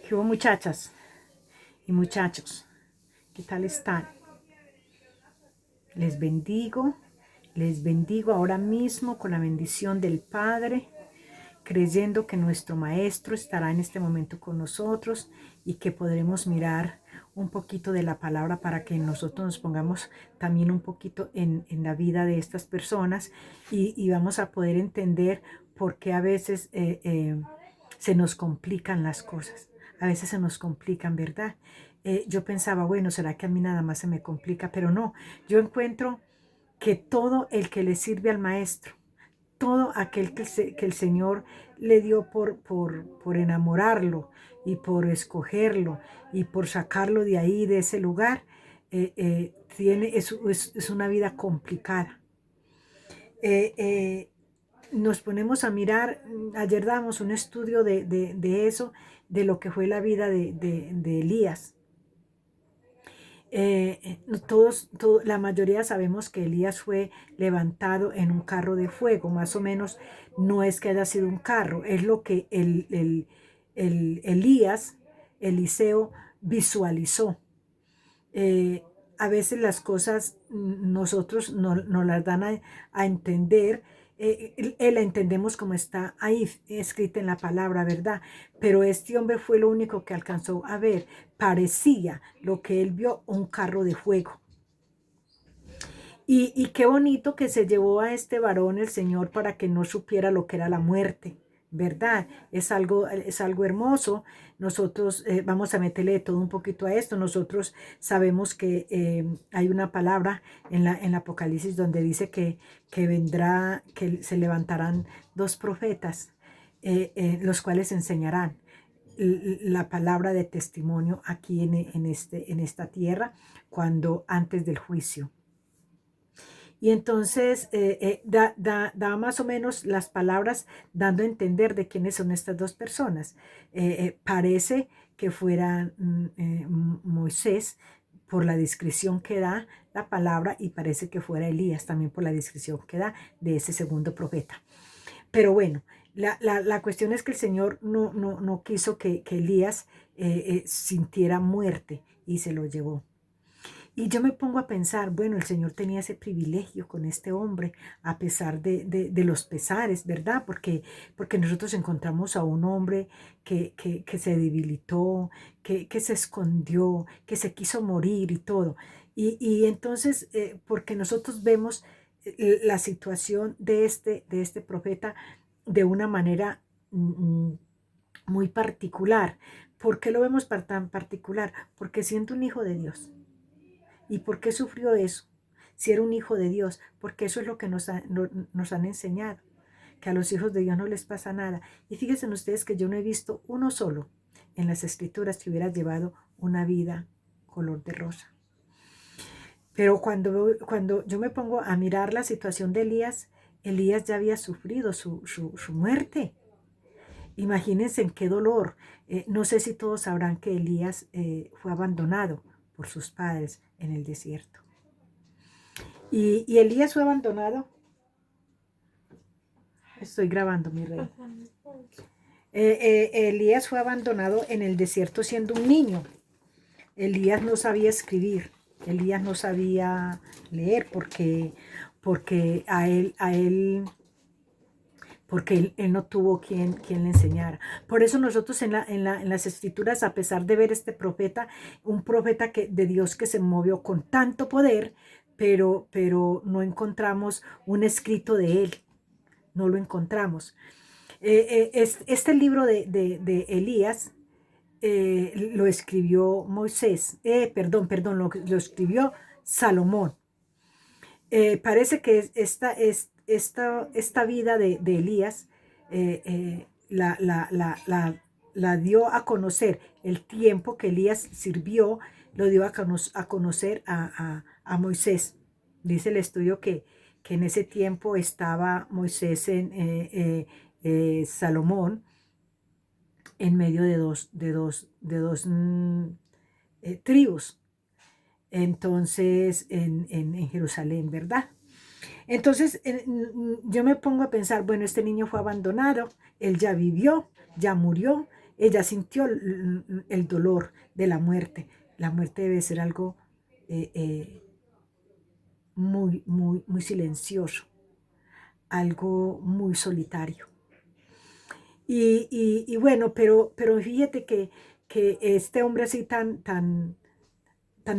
¿Qué hubo, muchachas y muchachos? ¿Qué tal están? Les bendigo ahora mismo con la bendición del Padre, creyendo que nuestro Maestro estará en este momento con nosotros y que podremos mirar un poquito de la palabra para que nosotros nos pongamos también un poquito en la vida de estas personas y vamos a poder entender por qué a veces se nos complican las cosas. A veces se nos complican, ¿verdad? Yo pensaba, bueno, ¿será que a mí nada más se me complica? Pero no, yo encuentro que todo el que le sirve al Maestro, todo aquel que el Señor le dio por enamorarlo y por escogerlo y por sacarlo de ahí, de ese lugar, es una vida complicada. Eh, eh, Nos ponemos a mirar, ayer damos un estudio de eso, de lo que fue la vida de Elías. La mayoría sabemos que Elías fue levantado en un carro de fuego, más o menos no es que haya sido un carro, es lo que Eliseo visualizó. Eh, a veces las cosas nosotros no las dan a entender, la entendemos como está ahí escrita en la palabra, ¿verdad? Pero este hombre fue lo único que alcanzó a ver. Parecía lo que él vio un carro de fuego. Y qué bonito que se llevó a este varón el Señor para que no supiera lo que era la muerte, ¿verdad? Es algo hermoso. Nosotros vamos a meterle todo un poquito a esto. Nosotros sabemos que hay una palabra en la Apocalipsis donde dice que vendrá, que se levantarán dos profetas, los cuales enseñarán la palabra de testimonio aquí en esta tierra, cuando antes del juicio. Y entonces da más o menos las palabras dando a entender de quiénes son estas dos personas. Parece que fueran Moisés por la descripción que da la palabra, y parece que fuera Elías también por la descripción que da de ese segundo profeta. Pero bueno, la cuestión es que el Señor no quiso que Elías sintiera muerte y se lo llevó. Y yo me pongo a pensar, bueno, el Señor tenía ese privilegio con este hombre, a pesar de los pesares, ¿verdad? Porque nosotros encontramos a un hombre que se debilitó, que se escondió, que se quiso morir y todo. Y entonces, porque nosotros vemos la situación de este profeta de una manera muy particular. ¿Por qué lo vemos tan particular? Porque siendo un hijo de Dios. ¿Y por qué sufrió eso? Si era un hijo de Dios, porque eso es lo que nos han enseñado, que a los hijos de Dios no les pasa nada. Y fíjense ustedes que yo no he visto uno solo en las escrituras que hubiera llevado una vida color de rosa. Pero cuando yo me pongo a mirar la situación de Elías, Elías ya había sufrido su muerte. Imagínense en qué dolor. No sé si todos sabrán que Elías fue abandonado por sus padres en el desierto. Y Elías fue abandonado. Estoy grabando, mi rey. Elías fue abandonado en el desierto siendo un niño. Elías no sabía escribir. Elías no sabía leer porque él no tuvo quien le enseñara. Por eso nosotros en las escrituras, a pesar de ver este profeta, un profeta de Dios que se movió con tanto poder, pero no encontramos un escrito de él, no lo encontramos. Este libro de Elías lo escribió Moisés, lo escribió Salomón. Parece que esta vida de Elías la dio a conocer. El tiempo que Elías sirvió lo dio a conocer a Moisés. Dice el estudio que en ese tiempo estaba Moisés en Salomón en medio de dos tribus. Entonces, en Jerusalén, ¿verdad? Entonces, yo me pongo a pensar, bueno, este niño fue abandonado, él ya vivió, ya murió, ella sintió el dolor de la muerte. La muerte debe ser algo muy, muy, muy silencioso, algo muy solitario. Y bueno, pero fíjate que este hombre así tan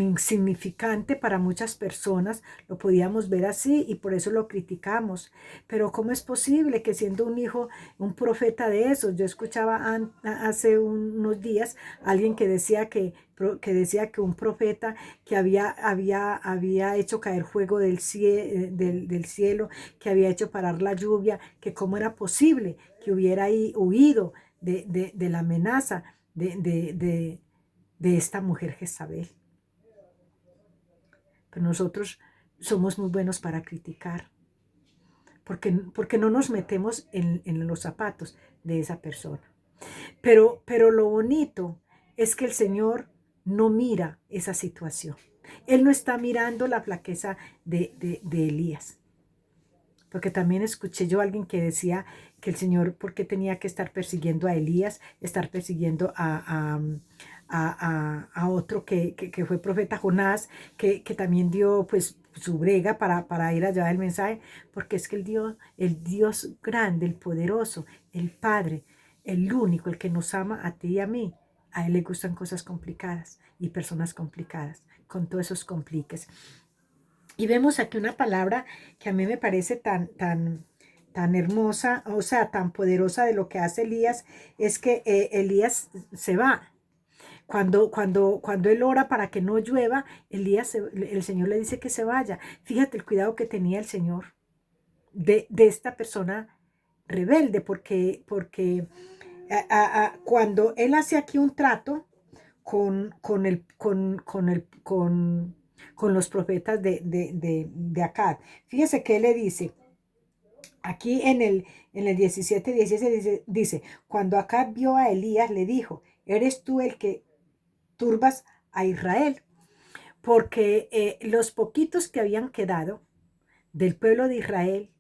insignificante para muchas personas, lo podíamos ver así y por eso lo criticamos. Pero ¿cómo es posible que siendo un hijo, un profeta de esos? Yo escuchaba hace unos días a alguien que decía que un profeta que había hecho caer fuego del cielo, que había hecho parar la lluvia, que cómo era posible que hubiera ahí huido de la amenaza de esta mujer Jezabel. Pero nosotros somos muy buenos para criticar, porque no nos metemos en los zapatos de esa persona. Pero lo bonito es que el Señor no mira esa situación. Él no está mirando la flaqueza de Elías. Porque también escuché yo a alguien que decía que el Señor, ¿por qué tenía que estar persiguiendo a Elías, estar persiguiendo a otro que fue profeta Jonás, que también dio pues su brega para ir a llevar el mensaje? Porque es que el Dios grande, el poderoso, el Padre, el único, el que nos ama a ti y a mí, a Él le gustan cosas complicadas y personas complicadas, con todos esos compliques. Y vemos aquí una palabra que a mí me parece tan hermosa, o sea, tan poderosa de lo que hace Elías, es que Elías se va. Cuando él ora para que no llueva, el Señor le dice que se vaya. Fíjate el cuidado que tenía el Señor de esta persona rebelde, porque cuando él hace aquí un trato con los profetas de Acad. Fíjese que él le dice, aquí en el 17 dice, cuando Acad vio a Elías, le dijo, ¿eres tú el que turbas a Israel? Porque los poquitos que habían quedado del pueblo de Israel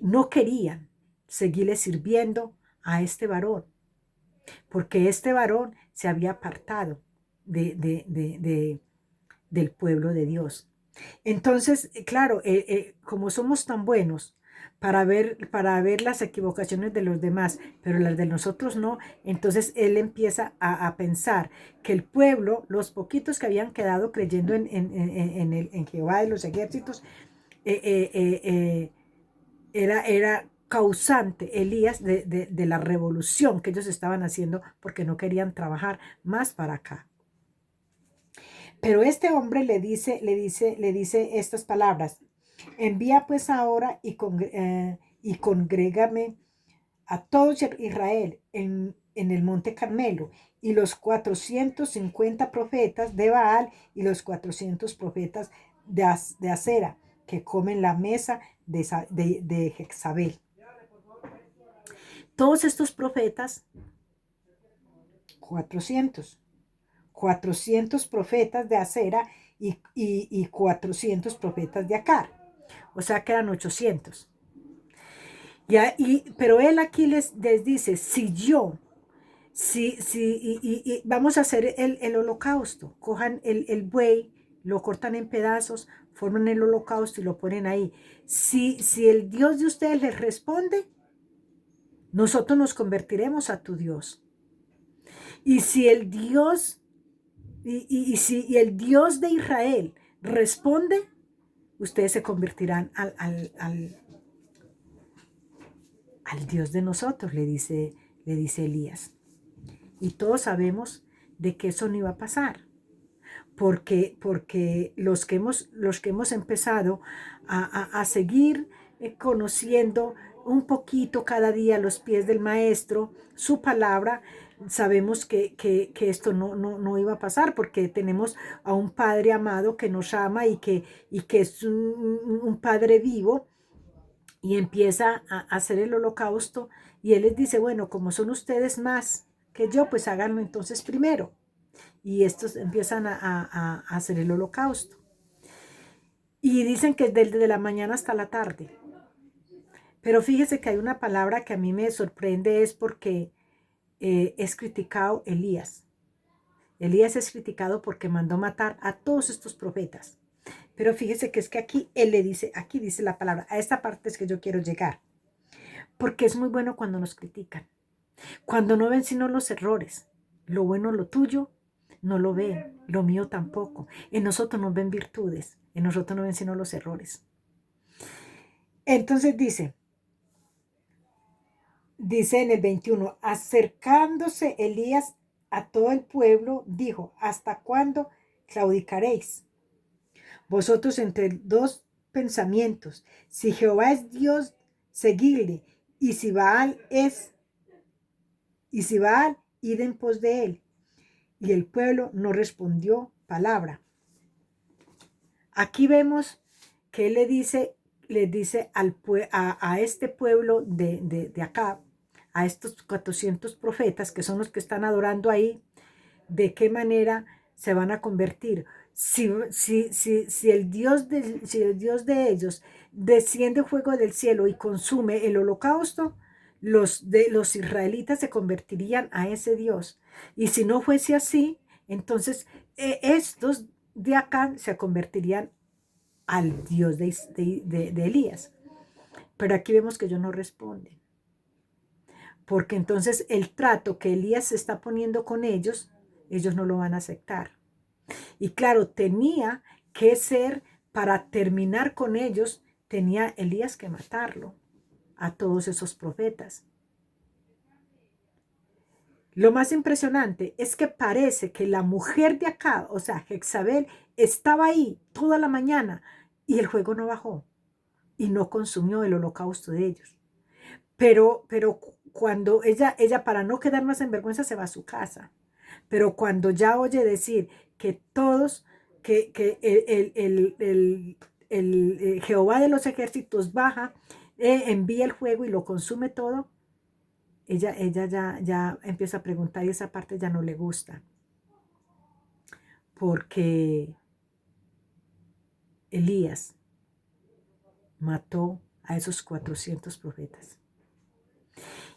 no querían seguirle sirviendo a este varón, porque este varón se había apartado del pueblo de Dios. Entonces, claro, como somos tan buenos para ver las equivocaciones de los demás, pero las de nosotros no, entonces él empieza a pensar que el pueblo, los poquitos que habían quedado creyendo en Jehová de los ejércitos, eh, eh, eh, eh, era causante Elías de la revolución que ellos estaban haciendo porque no querían trabajar más para acá. Pero este hombre le dice estas palabras: envía pues ahora y congrégame a todo Israel en el monte Carmelo, y los 450 profetas de Baal y los 400 profetas de Acera, que comen la mesa de Jezabel. Todos estos profetas, 400 profetas de Acera y 400 profetas de Acar. O sea que eran 800. Pero él aquí les dice, y vamos a hacer el holocausto. Cojan el buey, lo cortan en pedazos, forman el holocausto y lo ponen ahí. Si el Dios de ustedes les responde, nosotros nos convertiremos a tu Dios. Y si el Dios si el Dios de Israel responde, ustedes se convertirán al Dios de nosotros, le dice Elías. Y todos sabemos de que eso no iba a pasar, porque los que hemos empezado a seguir conociendo un poquito cada día los pies del maestro, su palabra, sabemos que esto no iba a pasar, porque tenemos a un Padre amado que nos ama y que es un Padre vivo, y empieza a hacer el holocausto, y Él les dice, bueno, como son ustedes más que yo, pues háganlo entonces primero. Y estos empiezan a hacer el holocausto. Y dicen que es desde la mañana hasta la tarde. Pero fíjese que hay una palabra que a mí me sorprende, es porque es criticado Elías. Elías es criticado porque mandó matar a todos estos profetas. Pero fíjese que es que aquí él le dice, aquí dice la palabra, a esta parte es que yo quiero llegar. Porque es muy bueno cuando nos critican. Cuando no ven sino los errores. Lo bueno, lo tuyo, no lo ven. Lo mío tampoco. En nosotros no ven virtudes. En nosotros no ven sino los errores. Entonces dice en el 21, acercándose Elías a todo el pueblo, dijo, ¿hasta cuándo claudicaréis? Vosotros entre dos pensamientos, si Jehová es Dios, seguidle, y si Baal, id en pos de él. Y el pueblo no respondió palabra. Aquí vemos que él le dice a este pueblo de acá, a estos 400 profetas que son los que están adorando ahí, de qué manera se van a convertir. Si el Dios de ellos desciende fuego del cielo y consume el holocausto, los israelitas se convertirían a ese Dios. Y si no fuese así, entonces estos de acá se convertirían al Dios de Elías. Pero aquí vemos que ellos no responden. Porque entonces el trato que Elías se está poniendo con ellos no lo van a aceptar. Y claro, tenía que ser, para terminar con ellos, tenía Elías que matarlo, a todos esos profetas. Lo más impresionante es que parece que la mujer de acá, o sea, Jezabel, estaba ahí toda la mañana y el fuego no bajó y no consumió el holocausto de ellos. Pero cuando ella para no quedar más en vergüenza se va a su casa. Pero cuando ya oye decir que todos, que el Jehová de los ejércitos baja, envía el fuego y lo consume todo, ella ya empieza a preguntar y esa parte ya no le gusta. Porque Elías mató a esos 400 profetas.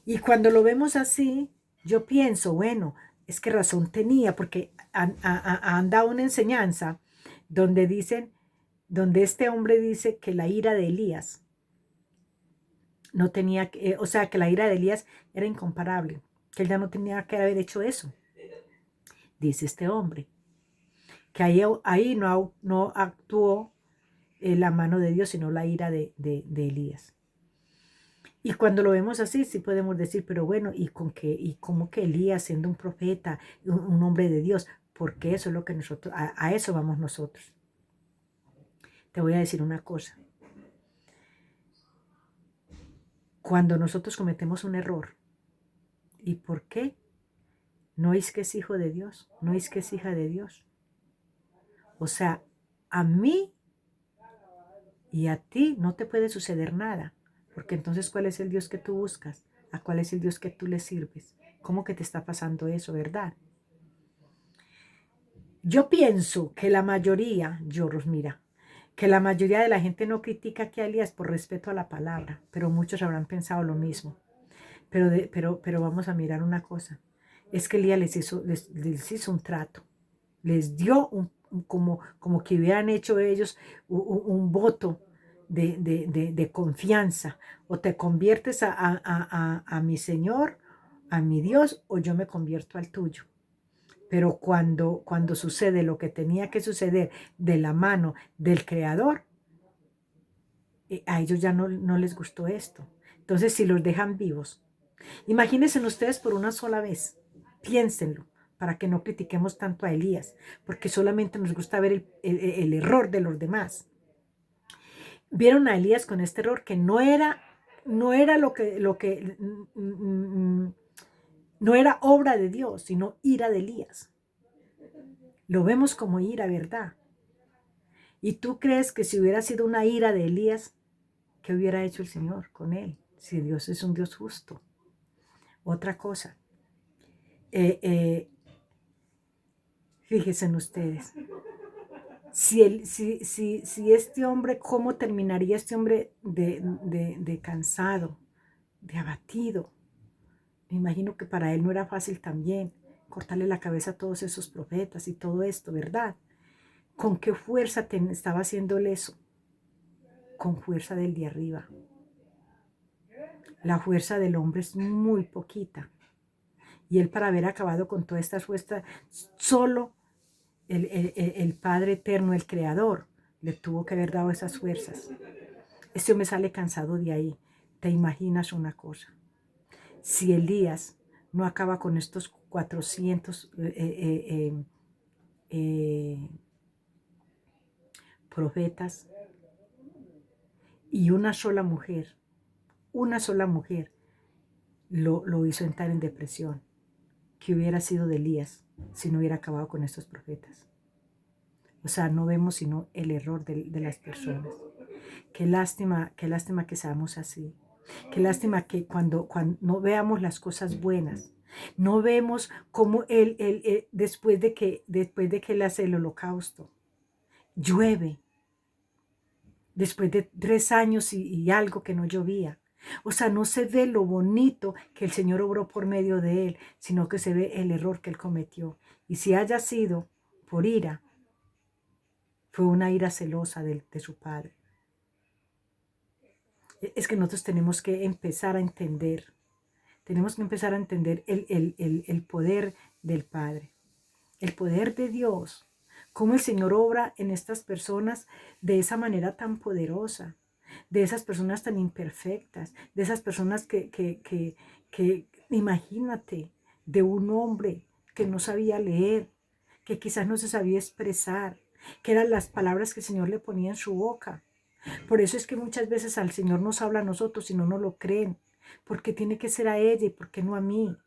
Y cuando lo vemos así, yo pienso, bueno, es que razón tenía, porque han dado una enseñanza donde donde este hombre dice que la ira de Elías no tenía, o sea, que la ira de Elías era incomparable, que él ya no tenía que haber hecho eso. Dice este hombre, que ahí no actuó la mano de Dios, sino la ira de Elías. Y cuando lo vemos así, sí podemos decir, pero bueno, ¿y cómo que Elías, siendo un profeta, un hombre de Dios? Porque eso es lo que nosotros, a eso vamos nosotros. Te voy a decir una cosa. Cuando nosotros cometemos un error, ¿y por qué? ¿No es que es hijo de Dios? ¿No es que es hija de Dios? O sea, a mí y a ti no te puede suceder nada, porque entonces, ¿cuál es el Dios que tú buscas? ¿A cuál es el Dios que tú le sirves? ¿Cómo que te está pasando eso, verdad? Yo pienso que la mayoría, Rosmira, que la mayoría de la gente no critica aquí a Elías por respeto a la palabra, pero muchos habrán pensado lo mismo. Pero vamos a mirar una cosa. Es que Elías les hizo un trato. Les dio como que hubieran hecho ellos un voto de confianza. O te conviertes a mi Señor, a mi Dios, o yo me convierto al tuyo. Pero cuando sucede lo que tenía que suceder de la mano del Creador, a ellos ya no les gustó esto. Entonces, si los dejan vivos, imagínense ustedes por una sola vez, piénsenlo, para que no critiquemos tanto a Elías, porque solamente nos gusta ver el error de los demás. Vieron a Elías con este error que no era no era obra de Dios, sino ira de Elías. Lo vemos como ira, ¿verdad? ¿Y tú crees que si hubiera sido una ira de Elías, qué hubiera hecho el Señor con él? Si Dios es un Dios justo. Otra cosa. Fíjense en ustedes. Si este hombre, ¿cómo terminaría este hombre de cansado, de abatido? Me imagino que para él no era fácil también cortarle la cabeza a todos esos profetas y todo esto, ¿verdad? ¿Con qué fuerza estaba haciéndole eso? Con fuerza del de arriba. La fuerza del hombre es muy poquita. Y él, para haber acabado con todas estas fuerzas, solo el Padre Eterno, el Creador, le tuvo que haber dado esas fuerzas. Este hombre sale cansado de ahí. ¿Te imaginas una cosa? Si Elías no acaba con estos 400 profetas y una sola mujer lo hizo entrar en depresión, que hubiera sido de Elías si no hubiera acabado con estos profetas. O sea, no vemos sino el error de las personas. Qué lástima que seamos así. Qué lástima que cuando no veamos las cosas buenas, no vemos cómo después de que él hace el holocausto, llueve, después de 3 años y algo que no llovía. O sea, no se ve lo bonito que el Señor obró por medio de él, sino que se ve el error que él cometió. Y si haya sido por ira, fue una ira celosa de su padre. Es que nosotros tenemos que empezar a entender el poder del Padre, el poder de Dios, cómo el Señor obra en estas personas de esa manera tan poderosa, de esas personas tan imperfectas, de esas personas que imagínate, de un hombre que no sabía leer, que quizás no se sabía expresar, que eran las palabras que el Señor le ponía en su boca. Por eso es que muchas veces al Señor nos habla a nosotros y no nos lo creen, porque tiene que ser a ella y porque no a mí.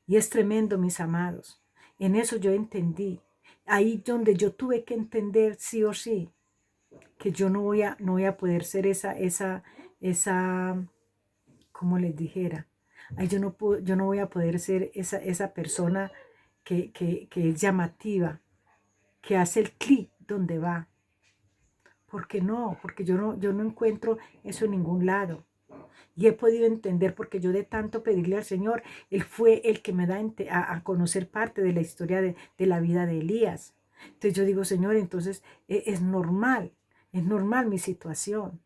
Y es tremendo, mis amados. En eso yo entendí. Ahí donde yo tuve que entender sí o sí que yo no voy a poder ser esa, como les dijera, ahí yo no voy a poder ser esa persona que es llamativa, que hace el clic donde va. ¿Por qué no? Porque yo no encuentro eso en ningún lado. Y he podido entender porque yo de tanto pedirle al Señor, Él fue el que me da a conocer parte de la historia de la vida de Elías. Entonces yo digo, Señor, entonces es normal mi situación.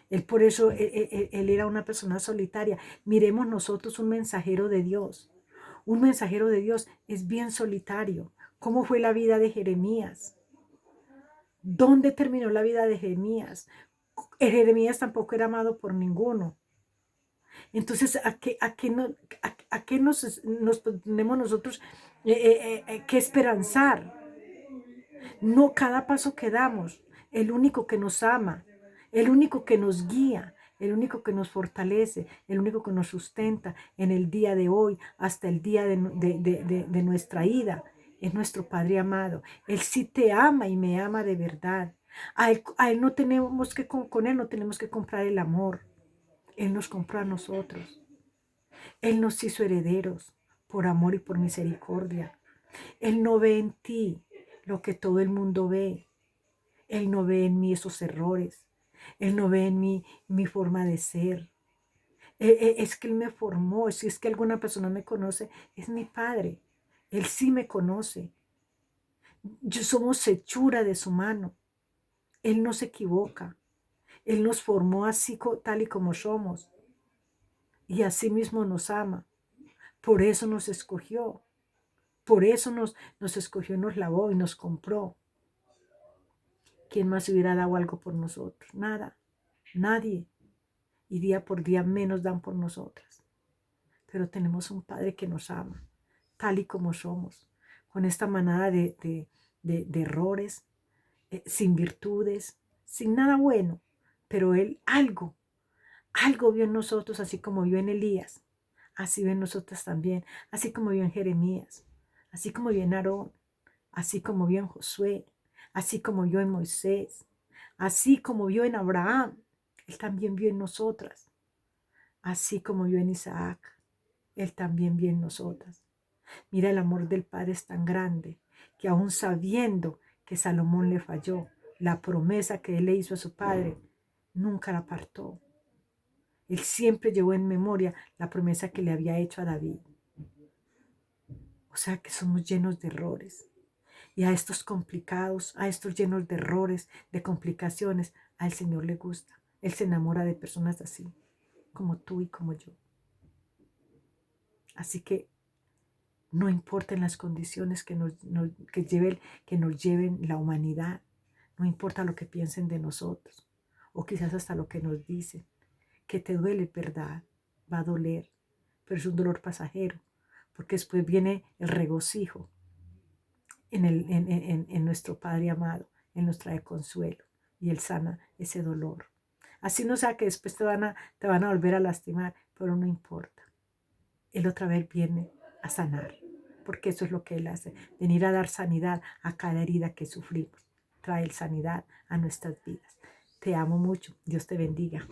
Él por eso, él era una persona solitaria. Miremos nosotros un mensajero de Dios. Un mensajero de Dios es bien solitario. ¿Cómo fue la vida de Jeremías? ¿Dónde terminó la vida de Jeremías? Jeremías tampoco era amado por ninguno. Entonces, ¿a qué nos tenemos nosotros que esperanzar? No cada paso que damos, el único que nos ama, el único que nos guía, el único que nos fortalece, el único que nos sustenta en el día de hoy hasta el día de nuestra ida, es nuestro Padre amado. Él sí te ama y me ama de verdad. A él no tenemos que, con Él no tenemos que comprar el amor. Él nos compró a nosotros. Él nos hizo herederos por amor y por misericordia. Él no ve en ti lo que todo el mundo ve. Él no ve en mí esos errores. Él no ve en mí mi forma de ser. Es que Él me formó. Si es que alguna persona me conoce, es mi Padre. Él sí me conoce. Somos hechura de su mano. Él no se equivoca. Él nos formó así tal y como somos. Y así mismo nos ama. Por eso nos escogió. Por eso nos escogió, nos lavó y nos compró. ¿Quién más hubiera dado algo por nosotros? Nada. Nadie. Y día por día menos dan por nosotras. Pero tenemos un Padre que nos ama, tal y como somos, con esta manada de errores, sin virtudes, sin nada bueno. Pero Él algo vio en nosotros, así como vio en Elías. Así ve en nosotras también, así como vio en Jeremías, así como vio en Aarón, así como vio en Josué, así como vio en Moisés, así como vio en Abraham. Él también vio en nosotras, así como vio en Isaac. Él también vio en nosotras. Mira, el amor del Padre es tan grande que aún sabiendo que Salomón le falló, la promesa que él le hizo a su padre, nunca la apartó. Él siempre llevó en memoria la promesa que le había hecho a David. O sea que somos llenos de errores. Y a estos complicados, a estos llenos de errores, de complicaciones, al Señor le gusta. Él se enamora de personas así, como tú y como yo. Así que no importan las condiciones que nos lleven la humanidad. No importa lo que piensen de nosotros. O quizás hasta lo que nos dicen. Que te duele, ¿verdad? Va a doler. Pero es un dolor pasajero. Porque después viene el regocijo en nuestro Padre amado. Él nos trae consuelo. Y Él sana ese dolor. Así no sea que después te van a volver a lastimar. Pero no importa. Él otra vez viene a sanar. Porque eso es lo que Él hace. Venir a dar sanidad a cada herida que sufrimos. Trae sanidad a nuestras vidas. Te amo mucho. Dios te bendiga.